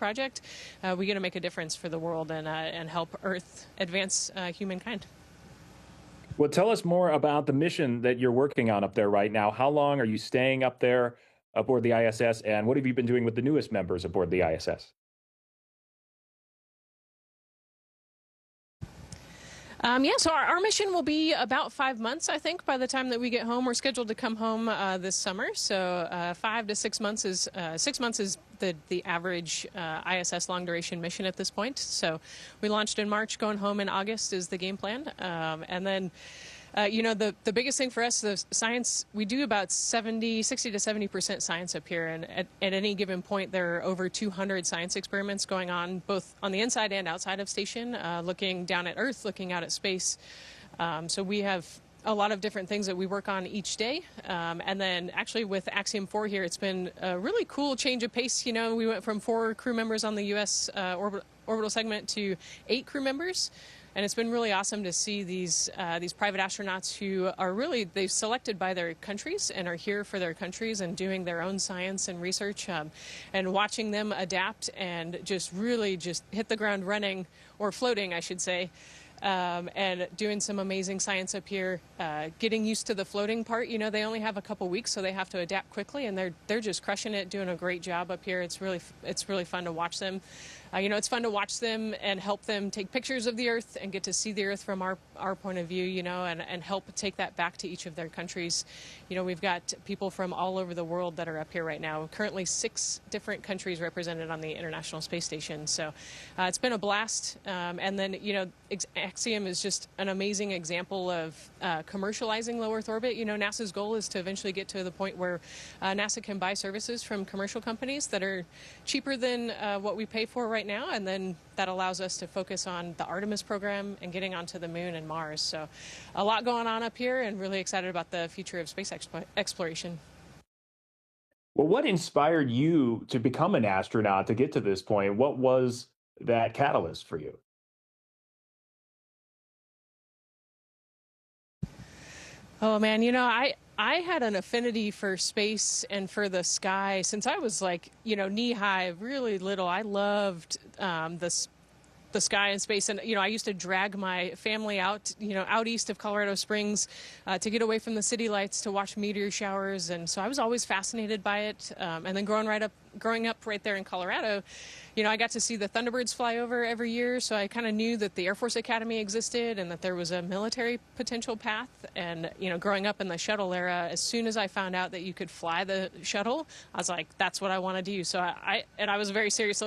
project, we get to make a difference for the world and help Earth advance humankind. Well, tell us more about the mission that you're working on up there right now. How long are you staying up there aboard the ISS, and what have you been doing with the newest members aboard the ISS? Yeah, so our mission will be about 5 months, I think, by the time that we get home. We're scheduled to come home this summer, so 5 to 6 months is 6 months is the average ISS long duration mission at this point. So we launched in March, going home in August is the game plan, and then. You know, the biggest thing for us, the science, we do about 60 to 70% science up here. And at any given point, there are over 200 science experiments going on, both on the inside and outside of station, looking down at Earth, looking out at space. So we have a lot of different things that we work on each day. And then actually with Axiom 4 here, it's been a really cool change of pace. You know, we went from 4 crew members on the U.S. Orbital segment to 8 crew members. And it's been really awesome to see these private astronauts who are really, they've selected by their countries and are here for their countries and doing their own science and research, and watching them adapt and just really just hit the ground running, or floating, I should say, and doing some amazing science up here, getting used to the floating part. You know, they only have a couple weeks, so they have to adapt quickly, and they're just crushing it, doing a great job up here. It's really fun to watch them. You know, it's fun to watch them and help them take pictures of the Earth and get to see the Earth from our point of view, you know, and help take that back to each of their countries. You know, we've got people from all over the world that are up here right now. Currently 6 different countries represented on the International Space Station. So it's been a blast. And then, you know, Axiom is just an amazing example of commercializing low Earth orbit. You know, NASA's goal is to eventually get to the point where NASA can buy services from commercial companies that are cheaper than what we pay for right now, and then that allows us to focus on the Artemis program and getting onto the moon and Mars. So a lot going on up here, and really excited about the future of space exploration. Well, what inspired you to become an astronaut to get to this point? What was that catalyst for you? Oh man, you know, I had an affinity for space and for the sky since I was like, you know, knee high, really little. I loved the sky and space, and you know, I used to drag my family out, you know, out east of Colorado Springs, to get away from the city lights to watch meteor showers, and so I was always fascinated by it. And then growing up right there in Colorado, you know, I got to see the Thunderbirds fly over every year, so I kind of knew that the Air Force Academy existed and that there was a military potential path. And, you know, growing up in the shuttle era, as soon as I found out that you could fly the shuttle, I was like, that's what I want to do. So I was very serious.